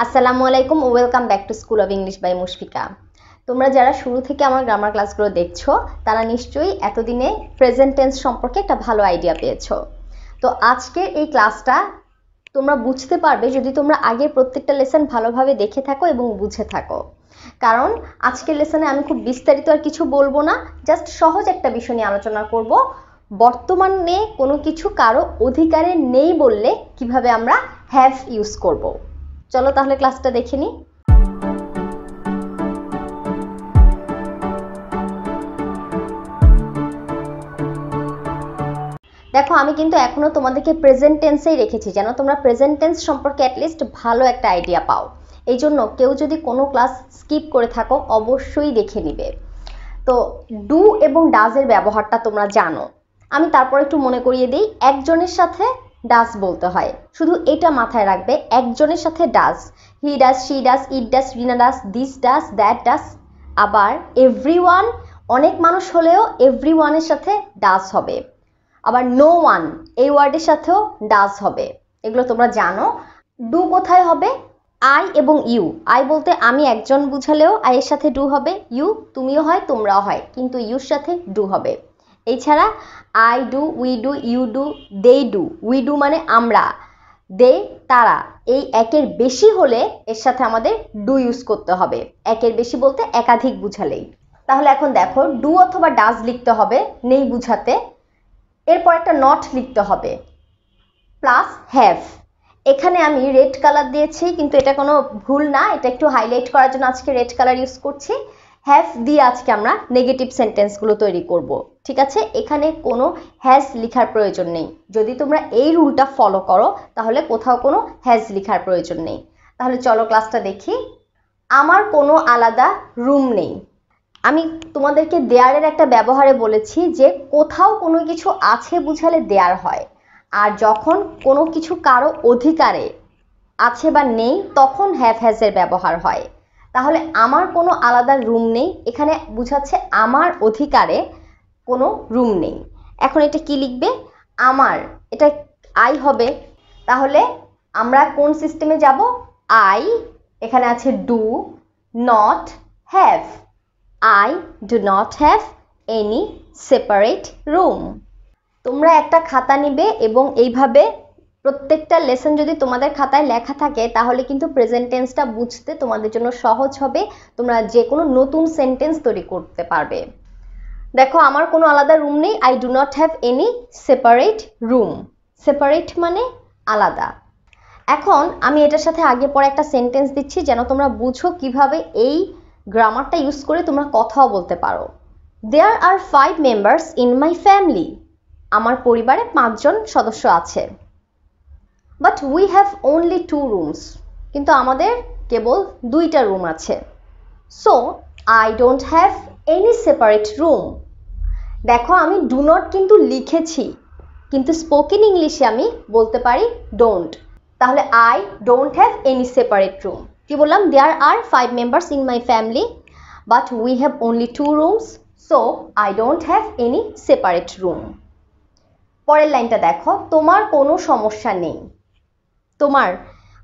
আসসালামু আলাইকুম, welcome back to school of English by Mushfika. তোমরা যারা শুরু থেকে আমার গ্রামার ক্লাসগুলো দেখছো তারা নিশ্চয়ই এতদিনে প্রেজেন্ট টেন্স সম্পর্কে একটা ভালো আইডিয়া পেয়েছো। তো আজকের এই ক্লাসটা তোমরা বুঝতে পারবে যদি তোমরা আগে প্রত্যেকটা লেসন ভালোভাবে দেখে থাকো এবং বুঝে থাকো। কারণ আজকের লেসনে আমি খুব বিস্তারিত আর কিছু বলবো না, জাস্ট সহজ একটা বিষয় নিয়ে আলোচনা করব। বর্তমানে কোনো কিছু কারো অধিকারে নেই বললে কিভাবে আমরা হ্যাভ ইউজ করব। চলো তাহলে ক্লাসটা দেখে নিই। দেখো, আমি কিন্তু এখনো তোমাদেরকে প্রেজেন্ট টেন্সেই রেখেছি যেন তোমরা প্রেজেন্ট টেন্স সম্পর্কে অ্যাটলিস্ট ভালো একটা আইডিয়া পাও। এই জন্য কেউ যদি কোনো ক্লাস স্কিপ করে থাকো অবশ্যই দেখে নিবে। তো ডু এবং ডাজের ব্যবহারটা তোমরা জানো, আমি তারপর একটু মনে করিয়ে দিই। একজনের সাথে ডাজ বলতে হয়, শুধু এটা মাথায় রাখবে, একজনের সাথে does. He does, she does, it does, Rina does, this does, that does. আবার এভরিওয়ান, অনেক মানুষ হলেও এভরিওয়ানের সাথে ডাজ হবে। আবার নো ওয়ান, এই ওয়ার্ডের সাথেও ডাজ হবে। এগুলো তোমরা জানো। ডু কোথায় হবে? আই এবং ইউ। আই বলতে আমি একজন বুঝালেও আই এর সাথে ডু হবে। ইউ তুমিও হয়, তোমরাও হয়, কিন্তু ইউর সাথে ডু হবে। এছাড়া I do, we do, you do, they do. We do মানে আমরা, দে তারা। এই একের বেশি হলে এর সাথে আমাদের ডু ইউজ করতে হবে। একের বেশি বলতে একাধিক বুঝালেই। তাহলে এখন দেখো, ডু অথবা ডাজ লিখতে হবে নেই বুঝাতে। এরপর একটা নট লিখতে হবে প্লাস হ্যাভ। এখানে আমি রেড কালার দিয়েছি, কিন্তু এটা কোনো ভুল না, এটা একটু হাইলাইট করার জন্য আজকে রেড কালার ইউজ করছি। হ্যাভ দিয়ে আজকে আমরা নেগেটিভ সেন্টেন্সগুলো তৈরি করব। ঠিক আছে, এখানে কোনো হ্যাজ লিখার প্রয়োজন নেই। যদি তোমরা এই রুলটা ফলো করো তাহলে কোথাও কোনো হ্যাজ লিখার প্রয়োজন নেই। তাহলে চলো ক্লাসটা দেখি। আমার কোনো আলাদা রুম নেই। আমি তোমাদেরকে দেয়ারের একটা ব্যবহারে বলেছি যে কোথাও কোনো কিছু আছে বুঝালে দেয়ার হয়, আর যখন কোনো কিছু কারো অধিকারে আছে বা নেই তখন হ্যাভ হ্যাজের ব্যবহার হয়। তাহলে আমার কোনো আলাদা রুম নেই, এখানে বুঝাচ্ছে আমার অধিকারে কোনো রুম নেই। এখন এটা কি লিখবে? আমার, এটা আই হবে। তাহলে আমরা কোন সিস্টেমে যাব? আই, এখানে আছে do not have. I do not have any separate room. তোমরা একটা খাতা নিবে এবং এইভাবে প্রত্যেকটা লেসন যদি তোমাদের খাতায় লেখা থাকে তাহলে কিন্তু প্রেজেন্ট টেন্সটা বুঝতে তোমাদের জন্য সহজ হবে। তোমরা যে কোনো নতুন সেন্টেন্স তৈরি করতে পারবে। দেখো, আমার কোনো আলাদা রুম নেই। I do not have any separate room. Separate মানে আলাদা। এখন আমি এটার সাথে আগে পরে একটা সেন্টেন্স দিচ্ছি যেন তোমরা বুঝো কিভাবে এই গ্রামারটা ইউজ করে তোমরা কথাও বলতে পারো। There are 5 members in my family. আমার পরিবারে 5 জন সদস্য আছে। But we have only 2 rooms. কিন্তু আমাদের কেবল 2টা রুম আছে। So I don't have any separate room. দেখো, আমি do not কিন্তু লিখেছি, কিন্তু স্পোকেন ইংলিশে আমি বলতে পারি don't. তাহলে I don't have any separate room. কি বললাম? There are 5 members in my family, but we have only 2 rooms, so I don't have any separate room. পরের লাইনটা দেখো, তোমার কোনো সমস্যা নেই। তোমার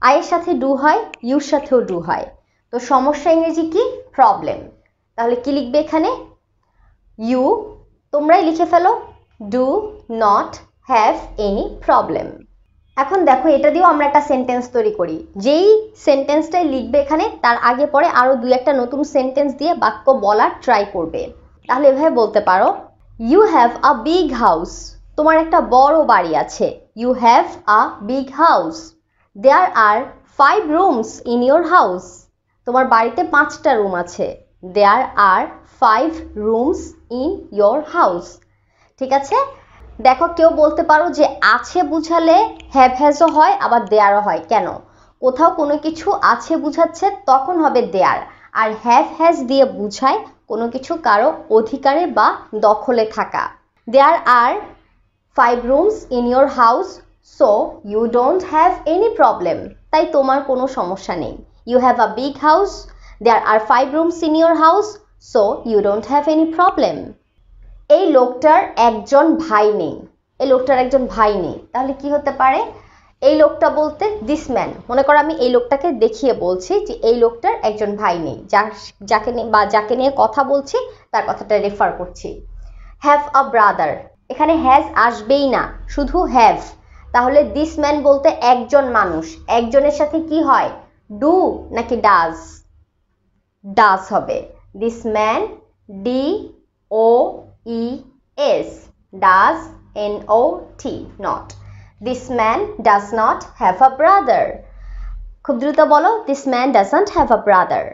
আয়ের সাথে ডু হয়, ইউর সাথেও ডু হয়। তো সমস্যা ইংরেজি কি? প্রবলেম। তাহলে কি লিখবে এখানে? ইউ, তোমরাই লিখে ফেলো, do not have any problem. এখন দেখো, এটা দিয়েও আমরা একটা সেন্টেন্স তৈরি করি। যেই সেন্টেন্সটাই লিখবে এখানে তার আগে পরে আরো 2-একটা নতুন সেন্টেন্স দিয়ে বাক্য বলার ট্রাই করবে। তাহলে এভাবে বলতে পারো, you have a big house. তোমার একটা বড় বাড়ি আছে। You have a big house. There are 5 rooms in your house. তোমার বাড়িতে 5টা রুম আছে। There are 5 rooms in your house. ঠিক আছে, দেখো, কেউ বলতে পারো যে আছে বুঝালে হ্যাভ হ্যাজও হয় আবার দেয়ারও হয়। কেন? কোথাও কোনো কিছু আছে বুঝাচ্ছে তখন হবে দেয়ার, আর হ্যাভ হ্যাজ দিয়ে বুঝায় কোনো কিছু কারো অধিকারে বা দখলে থাকা। There are 5 rooms in your house, so you don't have any problem. তাই তোমার কোনো সমস্যা নেই। You have a big house, there are 5 rooms in your house, so you don't have any problem. এই লোকটার একজন ভাই নেই। এই লোকটার একজন ভাই নেই, তাহলে কি হতে পারে? এই লোকটা বলতে দিস ম্যান, মনে করো আমি এই লোকটাকে দেখিয়ে বলছি যে এই লোকটার একজন ভাই নেই, যাকে নিয়ে কথা বলছি তার কথাটা রেফার করছি। হ্যাভ আ ব্রাদার, এখানে হ্যাজ আসবেই না, শুধু হ্যাভ। তাহলে দিস ম্যান বলতে একজন মানুষ, একজনের সাথে কি হয়, ডু নাকি ডাজ? ডাজ হবে। This man, D O E S, does, N O T, not. This man does not have a brother. খুব দ্রুত বলো, this man doesn't have a brother.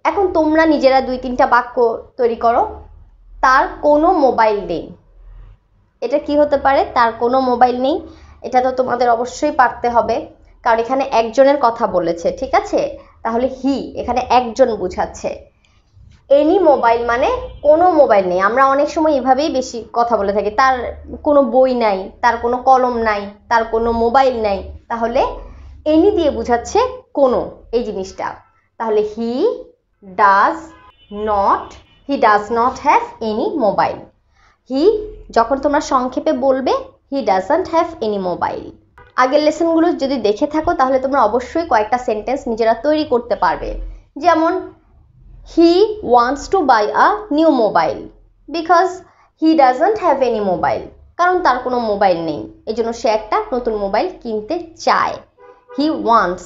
এখন তোমরা নিজেরা 2-3টা বাক্য তৈরি করো। তার কোনো মোবাইল নেই, এটা কি হতে পারে? তার কোনো মোবাইল নেই, এটা তো তোমাদের অবশ্যই পারতে হবে, কারণ এখানে একজনের কথা বলেছে, ঠিক আছে? তাহলে হি এখানে একজন বুঝাচ্ছে। এনি মোবাইল মানে কোনো মোবাইল নেই। আমরা অনেক সময় এভাবেই বেশি কথা বলে থাকি, তার কোনো বই নাই, তার কোনো কলম নাই, তার কোনো মোবাইল নাই। তাহলে এনি দিয়ে বুঝাচ্ছে কোনো, এই জিনিসটা। তাহলে he does not have any mobile. He যখন তোমরা সংক্ষেপে বলবে, he doesn't have any mobile. আগের লেসনগুলো যদি দেখে থাকো তাহলে তোমরা অবশ্যই কয়েকটা সেন্টেন্স নিজেরা তৈরি করতে পারবে। যেমন he wants to buy a new mobile because he doesn't have any mobile, কারণ তার কোনো মোবাইল নেই, এজন্য সে একটা নতুন মোবাইল কিনতে চায়। he wants,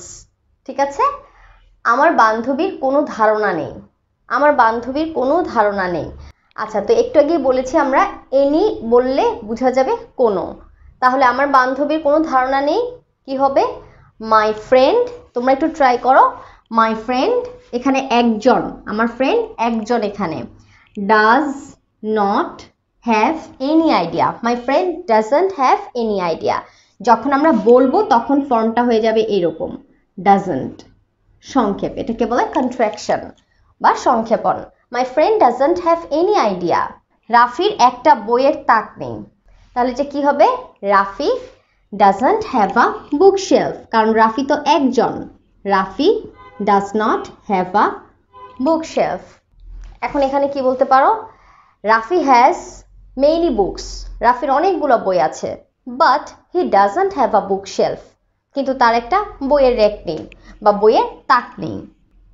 ঠিক আছে? আমার বান্ধবীর কোনো ধারণা নেই, আমার বান্ধবীর কোনো ধারণা নেই। আচ্ছা, তো একটু আগেই বলেছি আমরা এনি বললে বোঝা যাবে কোনো। তাহলে আমার বান্ধবীর কোনো ধারণা নেই, কি হবে? My friend. তোমরা একটু ট্রাই করো। মাই ফ্রেন্ড, এখানে একজন, আমার ফ্রেন্ড একজন, এখানে does not have any idea. My friend doesn't have any idea. যখন আমরা বলবো তখন ফর্মটা হয়ে যাবে এরকম, ডাজন্ট, সংক্ষেপ, এটাকে বলে কন্ট্রাকশন বা সংক্ষেপণ। My friend doesn't have any idea. রাফির একটা বইয়ের তাক নেই, তাহলে যে কি হবে? Rafi doesn't have a bookshelf, কারণ রাফি তো একজন। Rafi does not have a bookshelf. এখন এখানে কি বলতে পারো? রাফি হ্যাজ মেনি বুকস, রাফির অনেকগুলো বই আছে। But he doesn't have a book shelf, কিন্তু তার একটা বইয়ের রেক নেই বা বইয়ের তাক নেই।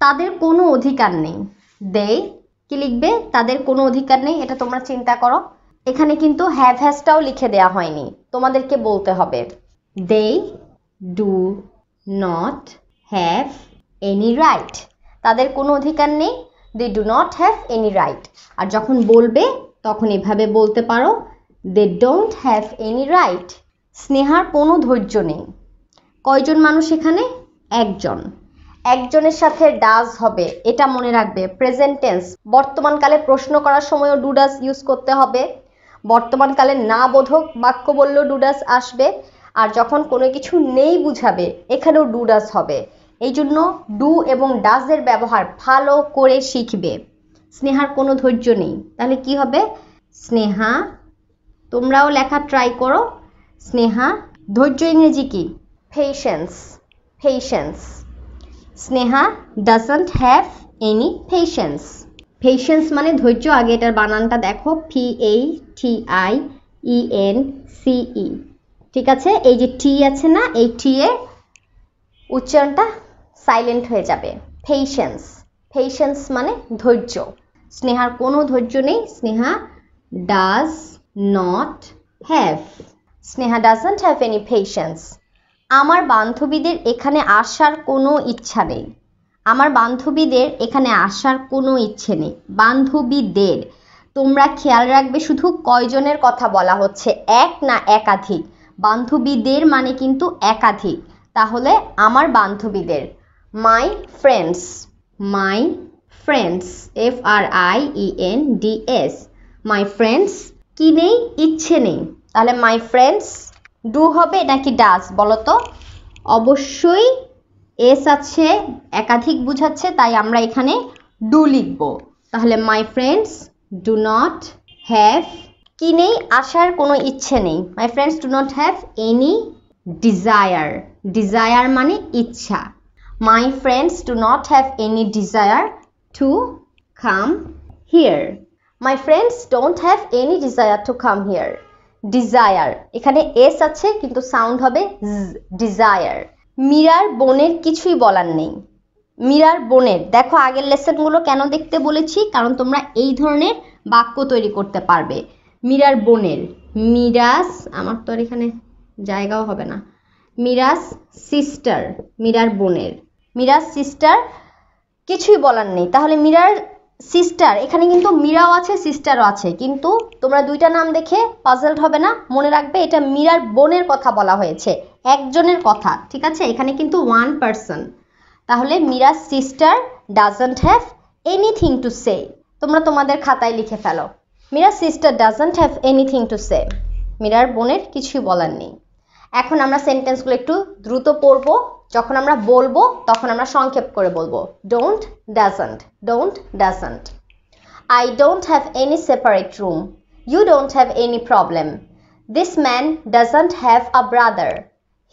তাদের কোনো অধিকার নেই। দে, কি লিখবে? তাদের কোনো অধিকার নেই, এটা তোমরা চিন্তা করো। এখানে কিন্তু হ্যাভ হ্যাজটাও লিখে দেওয়া হয়নি, তোমাদেরকে বলতে হবে they do not have any right. তাদের কোনো অধিকার নেই, they do not have any right. আর যখন বলবে তখন এভাবে বলতে পারো, they don't have any right. স্নেহার কোনো ধৈর্য নেই। কয়জন মানুষ এখানে? একজন। একজনের সাথে ডাজ হবে, এটা মনে রাখবে। প্রেজেন্ট টেন্স, বর্তমানকালে প্রশ্ন করার সময়ও ডু ডাজ ইউজ করতে হবে। বর্তমানকালে না বোধক বাক্য বললেও ডু ডাজ আসবে। আর যখন কোনো কিছু নেই বুঝাবে এখানেও ডু ডাজ হবে। এই জন্য ডু এবং ডাজের ব্যবহার ভালো করে শিখবে। স্নেহার কোনো ধৈর্য নেই, তাহলে কি হবে? স্নেহা, তোমরাও লেখা ট্রাই করো। স্নেহা, ধৈর্য ইংরেজি কি? Patience, patience. Sneha doesn't have any patience. Patience মানে ধৈর্য, আগে এটার বানানটা দেখো, PATIENCE, ঠিক আছে? এই যে টি আছে না, এই টি এর উচ্চারণটা সাইলেন্ট হয়ে যাবে। পেশেন্স, পেশেন্স মানে ধৈর্য। স্নেহার কোনো ধৈর্য নেই। Sneha does not have, Sneha doesn't have any patience. আমার বান্ধবীদের এখানে আসার কোনো ইচ্ছা নেই। আমার বান্ধবীদের এখানে আসার কোনো ইচ্ছে নেই। বান্ধবীদের, তোমরা খেয়াল রাখবে শুধু কয়জনের কথা বলা হচ্ছে, এক না একাধিক। বান্ধবীদের মানে কিন্তু একাধিক। তাহলে আমার বান্ধবীদের, my friends, my friends, FRIENDS, my friends কি নেই? ইচ্ছে নেই। তাহলে মাই ফ্রেন্ডস ডু হবে নাকি ডাজ বলো তো? অবশ্যই এস আছে, একাধিক বুঝাচ্ছে, তাই আমরা এখানে ডু লিখব। তাহলে my friends do not have, কি নেই? আসার কোনো ইচ্ছে নেই। My friends do not have any desire, desire মানে ইচ্ছা। My friends do not have any desire to come here. My friends don't have any desire to come here. Desire, এখানে S আছে কিন্তু সাউন্ড হবে ডিজায়ার। মীরার বোনের কিছুই বলার নেই। মীরার বোনের, দেখো আগের লেসনগুলো কেন দেখতে বলেছি, কারণ তোমরা এই ধরনের বাক্য তৈরি করতে পারবে। মীরার বোনের, মিরাস, আমার তো আর এখানে জায়গাও হবে না, মিরাস সিস্টার, মীরার বোনের, মিরাস সিস্টার কিছুই বলার নেই। তাহলে মীরার সিস্টার, এখানে কিন্তু মীরাও আছে সিস্টারও আছে, কিন্তু তোমরা দুইটা নাম দেখে পাজলড হবে না, মনে রাখবে এটা মীরার বোনের কথা বলা হয়েছে, একজনের কথা, ঠিক আছে, এখানে কিন্তু ওয়ান পারসন। তাহলে মীরার sister doesn't have anything to say, তোমরা তোমাদের খাতায় লিখে ফেলো, মীরার sister doesn't have anything to say, মীরার বোনের কিছুই বলার নেই। এখন আমরা সেন্টেন্সগুলো একটু দ্রুত পড়বো, যখন আমরা বলবো তখন আমরা সংক্ষেপ করে বলবো। Don't, doesn't, don't, doesn't. I don't have any separate room. You don't have any problem. This man doesn't have a brother.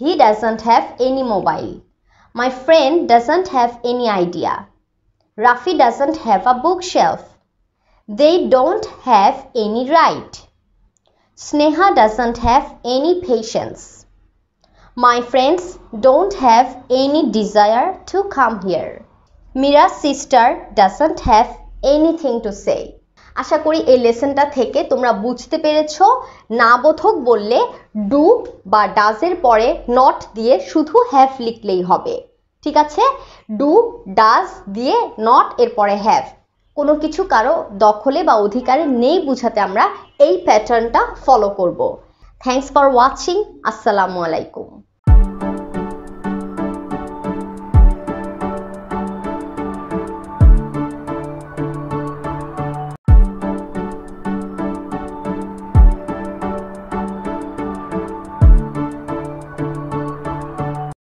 He doesn't have any mobile. My friend doesn't have any idea. Rafi doesn't have a bookshelf. They don't have any right. Sneha doesn't have any patience. My friends don't have any desire to come here. Mira's sister doesn't have anything to say. আশা করি এই লেসনটা থেকে তোমরা বুঝতে পেরেছো, না বোধক বললে do বা ডাজের পরে নট দিয়ে শুধু হ্যাভ লিখলেই হবে, ঠিক আছে। ডু, ডাজ দিয়ে নট, এর পরে হ্যাভ, কোনো কিছু কারো দখলে বা অধিকারে নেই বুঝাতে আমরা এই প্যাটার্নটা ফলো করব। Thanks for watching. আসসালামু আলাইকুম।